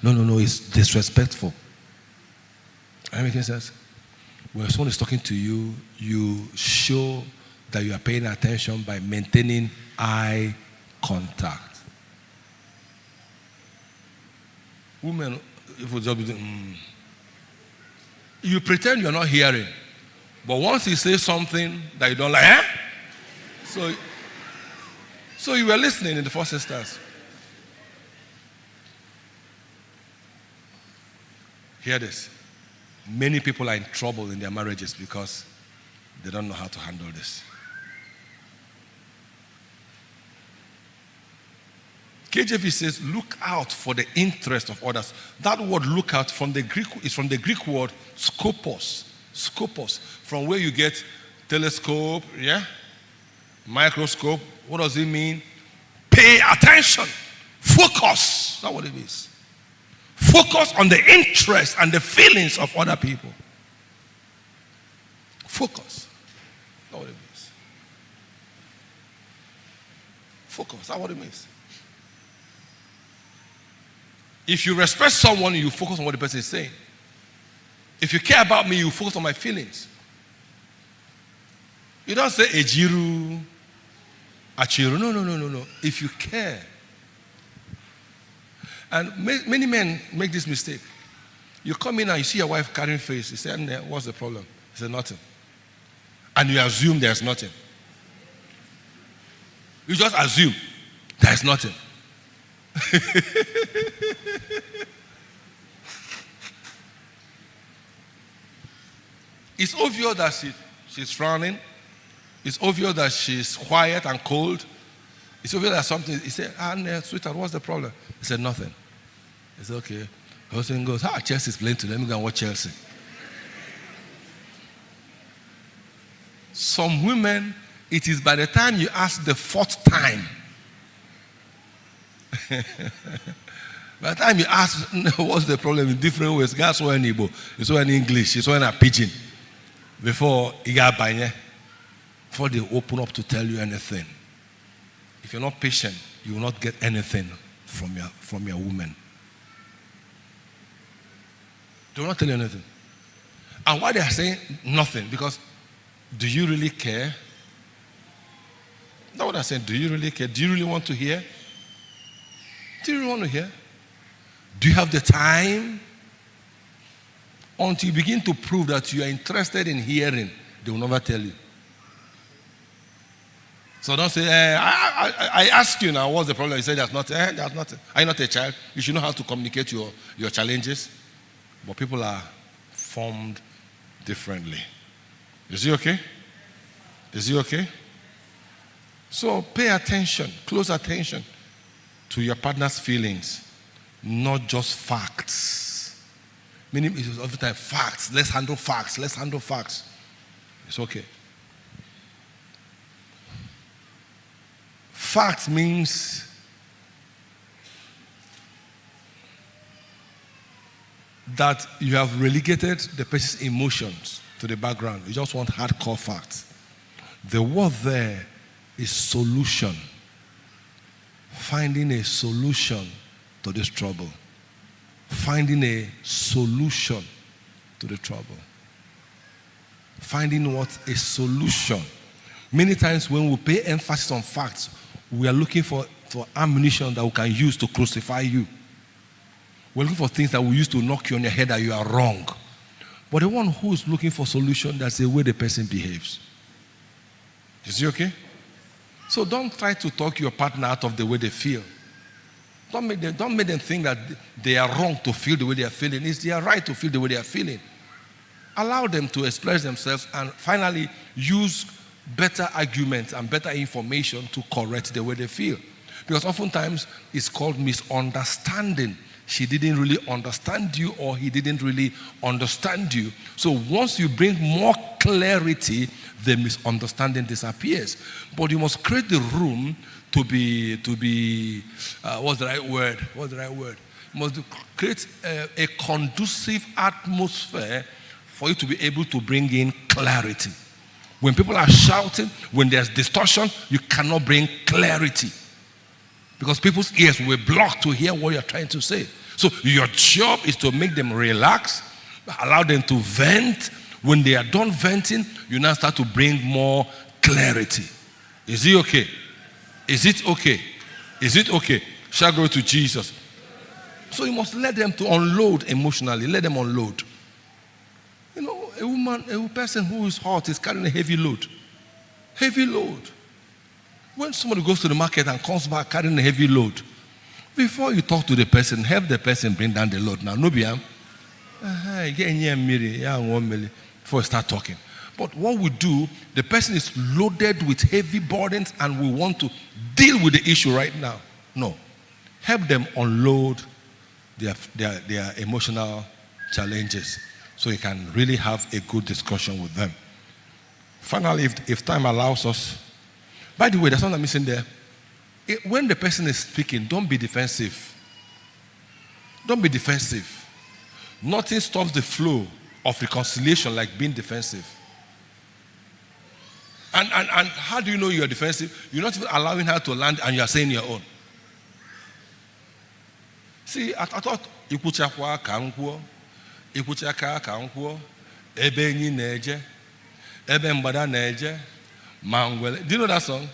No, it's disrespectful. Am I making sense? When someone is talking to you, you show that you are paying attention by maintaining eye contact. Women, if we just you pretend you're not hearing, but once he says something that you don't like, so you were listening in the first instance. Hear this. Many people are in trouble in their marriages because they don't know how to handle this. KJV says, look out for the interest of others. That word look out from the Greek is from the Greek word skopos. Skopos. From where you get telescope, microscope. What does it mean? Pay attention. Focus. That's what it means. Focus on the interest and the feelings of other people. Focus. That's what it means. Focus. That's what it means. If you respect someone, you focus on what the person is saying. If you care about me, you focus on my feelings. You don't say ejiru, achiru. No. If you care. And many men make this mistake. You come in and you see your wife carrying face. You say, what's the problem? He said, nothing. And you assume there's nothing. You just assume there's nothing. It's obvious that she's frowning. It's obvious that she's quiet and cold. It's obvious that something. He said, sweetheart, what's the problem? He said, nothing. He said, okay. Husband goes, Chelsea's playing today. Let me go and watch Chelsea. Some women, it is by the time you ask the fourth time. By the time you ask, what's the problem in different ways? Guys, so in Igbo, it's so in English, it's so in a pidgin. Before they open up to tell you anything. If you're not patient, you will not get anything from your woman. They will not tell you anything. And why they are saying nothing? Because do you really care? That's what I'm saying. Do you really care? Do you really want to hear? Do you really want to hear? Do you have the time? Until you begin to prove that you are interested in hearing, they will never tell you. So don't say, I ask you now, what's the problem? You say, there's nothing. There's nothing. Are you not a child? You should know how to communicate your challenges. But people are formed differently. Is he okay? Is he okay? So pay attention, close attention to your partner's feelings, not just facts. Meaning, it's every time facts. Let's handle facts. Let's handle facts. It's okay. Facts means that you have relegated the person's emotions to the background. You just want hardcore facts. The word there is solution. Finding a solution to this trouble. Finding a solution to the trouble. Finding what? A solution. Many times when we pay emphasis on facts, we are looking for ammunition that we can use to crucify you. We're looking for things that we use to knock you on your head that you are wrong. But the one who is looking for solution, that's the way the person behaves. Is he okay? So don't try to talk your partner out of the way they feel. Don't make them think that they are wrong to feel the way they are feeling. It's their right to feel the way they are feeling. Allow them to express themselves and finally use better arguments and better information to correct the way they feel. Because oftentimes it's called misunderstanding. She didn't really understand you, or he didn't really understand you. So once you bring more clarity, the misunderstanding disappears. But you must create the room to be what's the right word? You must create a conducive atmosphere for you to be able to bring in clarity. When people are shouting, when there's distortion, you cannot bring clarity. Because people's ears will be blocked to hear what you're trying to say. So your job is to make them relax, allow them to vent. When they are done venting, you now start to bring more clarity. Is it okay? Is it okay? Is it okay? Shall I go to Jesus? So you must let them to unload emotionally. Let them unload. You know, a person who is hot is carrying a heavy load. Heavy load. When somebody goes to the market and comes back carrying a heavy load, before you talk to the person, help the person bring down the load. Now, no biam. Before you start talking. But what we do, the person is loaded with heavy burdens and we want to deal with the issue right now. No. Help them unload their emotional challenges so you can really have a good discussion with them. Finally, if time allows us, by the way, there's something missing there. When the person is speaking, don't be defensive. Don't be defensive. Nothing stops the flow of reconciliation like being defensive. And how do you know you're defensive? You're not even allowing her to land and you're saying your own. See, I thought ikuchakwa kankwo, ikuchaka kankwo, ebe nyi neje, ebe mbada neje, mangwele. Do you know that song?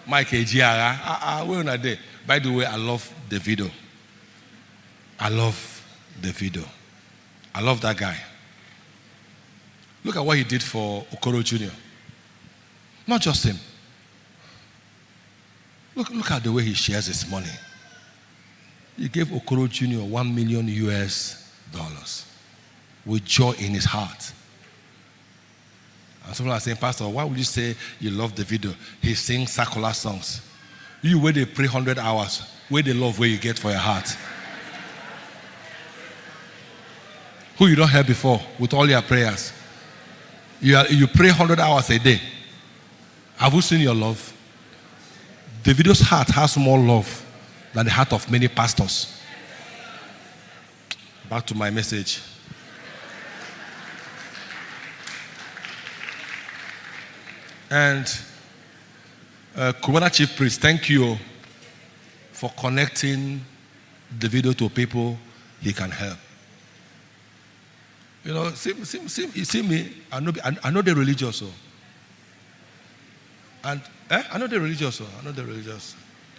Mike Ejiara. Where are they? By the way, I love the video. I love the video. I love that guy. Look at what he did for Okoro Jr. Not just him. Look at the way he shares his money. He gave Okoro Jr. $1 million with joy in his heart. And someone is saying, Pastor, why would you say you love the video? He sings secular songs. You where they pray 100 hours, where they love where you get for your heart. Who you don't hear before with all your prayers. You pray 100 hours a day. Have you seen your love? Davido's heart has more love than the heart of many pastors. Back to my message. And Kumana Chief Priest, thank you for connecting Davido to people he can help. You know, see me, I know the religious. So. And I know the religious. So. I know the religious.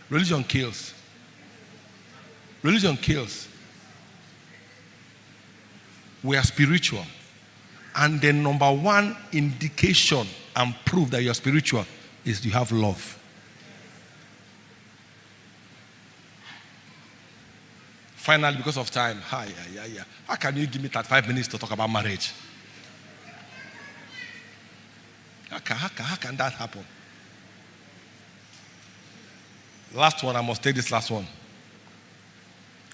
Religion kills. Religion kills. We are spiritual. And the number one indication and proof that you're spiritual is you have love. Finally, because of time, how can you give me 35 minutes to talk about marriage? How can that happen? Last one, I must take this last one.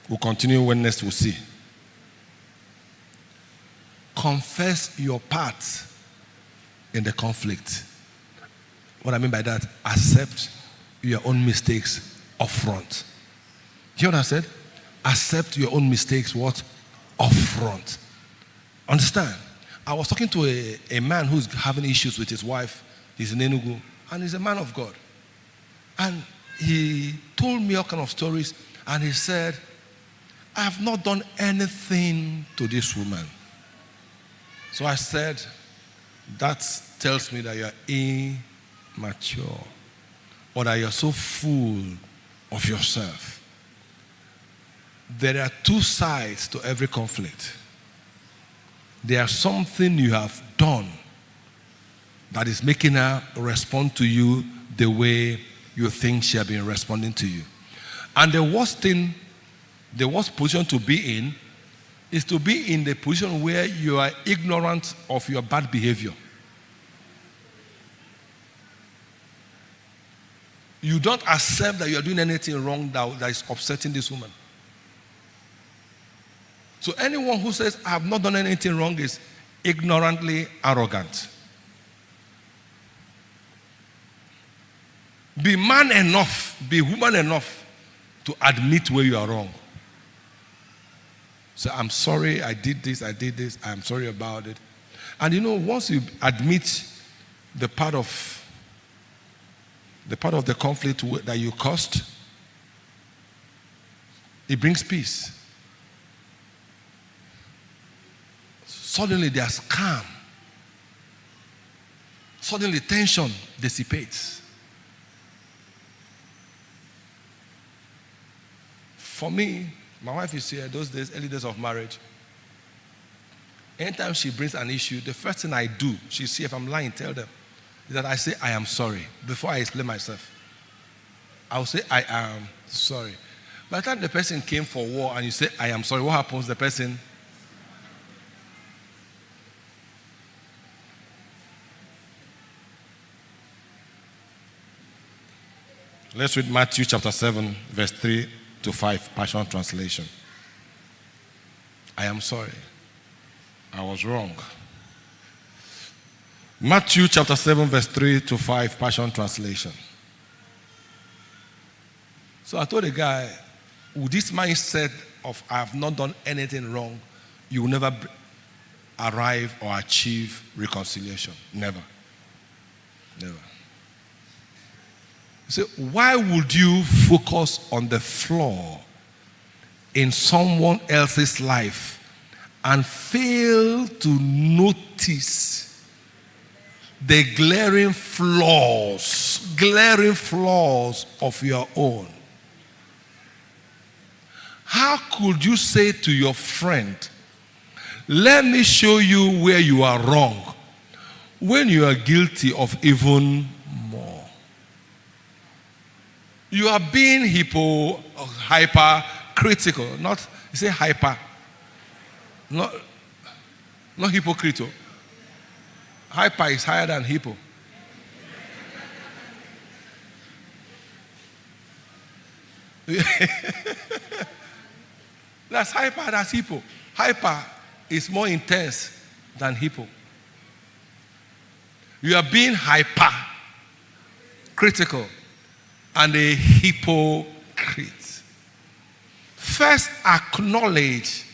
We'll continue when next we'll see. Confess your part in the conflict. What I mean by that, accept your own mistakes up front. You hear what I said? Accept your own mistakes, what? Up front. Understand? I was talking to a man who's having issues with his wife. He's in Enugu, and he's a man of God. And he told me all kind of stories, and he said, I have not done anything to this woman. So I said, that tells me that you're immature, or that you're so full of yourself. There are two sides to every conflict. There's something you have done that is making her respond to you the way you think she has been responding to you. And the worst position to be in is to be in the position where you are ignorant of your bad behavior. You don't accept that you are doing anything wrong that is upsetting this woman. So anyone who says, I have not done anything wrong is ignorantly arrogant. Be man enough, be woman enough to admit where you are wrong. So I'm sorry, I did this, I'm sorry about it. And you know, once you admit the part of the conflict that you caused, It brings peace. Suddenly there's calm. Suddenly tension dissipates. For me, my wife is here, those days, early days of marriage. Anytime she brings an issue, the first thing I do, she see if I'm lying, tell them, is that I say, I am sorry, before I explain myself. I'll say, I am sorry. By the time the person came for war and you say, I am sorry, what happens? The person... Let's read Matthew chapter 7, verse 3 to 5, Passion Translation. I am sorry. I was wrong. Matthew chapter 7, verse 3 to 5, Passion Translation. So I told the guy, with this mindset of I have not done anything wrong, you will never arrive or achieve reconciliation. Never. Never. So why would you focus on the flaw in someone else's life and fail to notice the glaring flaws of your own? How could you say to your friend, let me show you where you are wrong, when you are guilty of even more? You are being hypercritical. Not, you say hyper. Not hypocrite. Hyper is higher than hypo. That's hyper, that's hypo. Hyper is more intense than hypo. You are being hyper critical and a hypocrite. First, acknowledge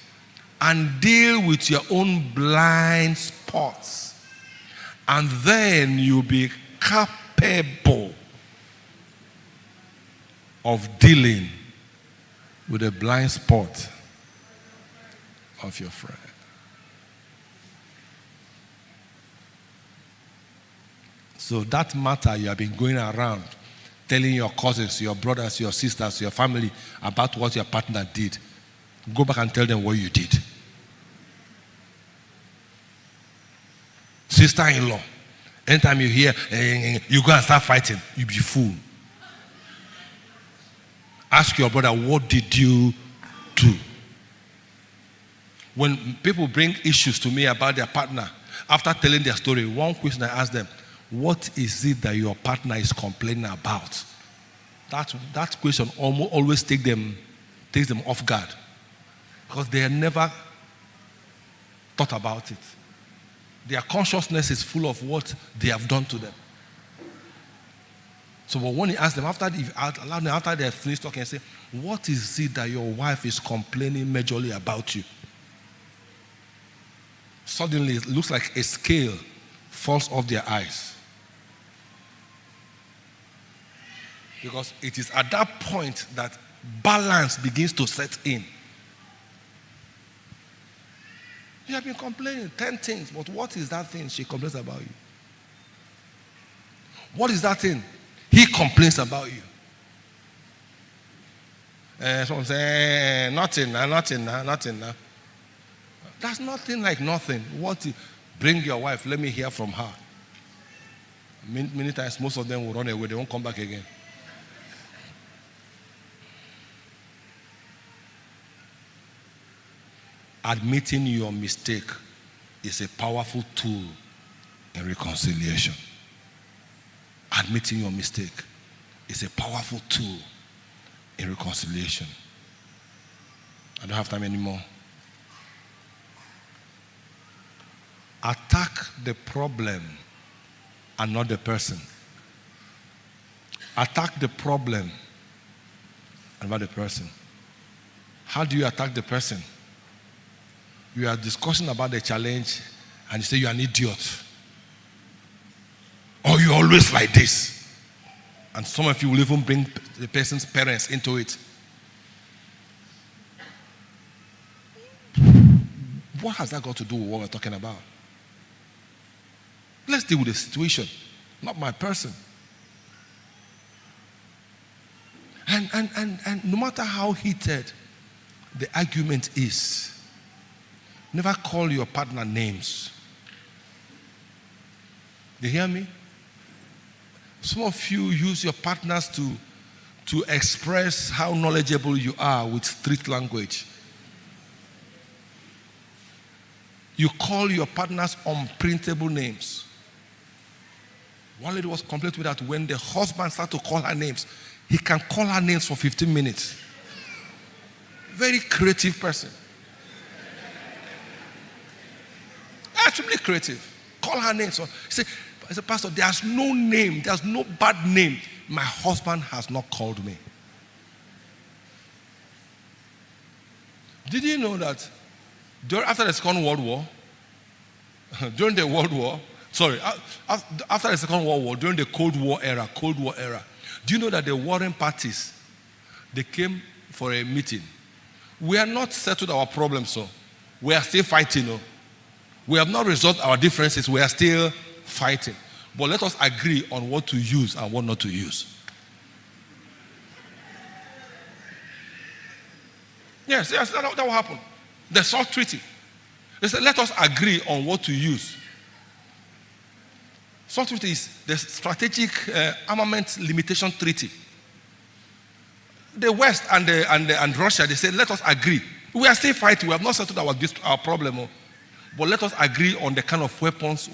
and deal with your own blind spots, and then you'll be capable of dealing with the blind spot of your friend. So that matter you have been going around telling your cousins, your brothers, your sisters, your family about what your partner did, go back and tell them what you did. Sister-in-law, anytime you hear, you go and start fighting, you be fool. Ask your brother, what did you do? When people bring issues to me about their partner, after telling their story, one question I ask them, what is it that your partner is complaining about? That question always takes them off guard, because they have never thought about it. Their consciousness is full of what they have done to them. So but when you ask them, after they have finished talking, and say, what is it that your wife is complaining majorly about you? Suddenly it looks like a scale falls off their eyes. Because it is at that point that balance begins to set in. You have been complaining 10 things, but what is that thing she complains about you? What is that thing he complains about you? Someone say, nothing. That's nothing like nothing. Bring your wife, let me hear from her. Many times, most of them will run away, they won't come back again. Admitting your mistake is a powerful tool in reconciliation. Admitting your mistake is a powerful tool in reconciliation. I don't have time anymore. Attack the problem and not the person. Attack the problem and not the person. How do you attack the person? You are discussing about the challenge and you say you are an idiot. Or you're always like this. And some of you will even bring the person's parents into it. What has that got to do with what we're talking about? Let's deal with the situation, not my person. And no matter how heated the argument is, never call your partner names. You hear me? Some of you use your partners to express how knowledgeable you are with street language. You call your partners unprintable names. One lady was complaining with that when the husband started to call her names, he can call her names for 15 minutes. Very creative person. Actually creative. Call her names. So he said, Pastor, there's no name, there's no bad name my husband has not called me. Did you know that after the Second World War, after the Second World War, during the Cold War era, do you know that the warring parties, they came for a meeting? We are not settled our problems, so we are still fighting. No? We have not resolved our differences, we are still fighting. But let us agree on what to use and what not to use. Yes, that will happen. The SALT Treaty. They said, let us agree on what to use. SALT Treaty is the Strategic Armament Limitation Treaty. The West and Russia, they said, let us agree. We are still fighting. We have not settled our problem. But let us agree on the kind of weapons we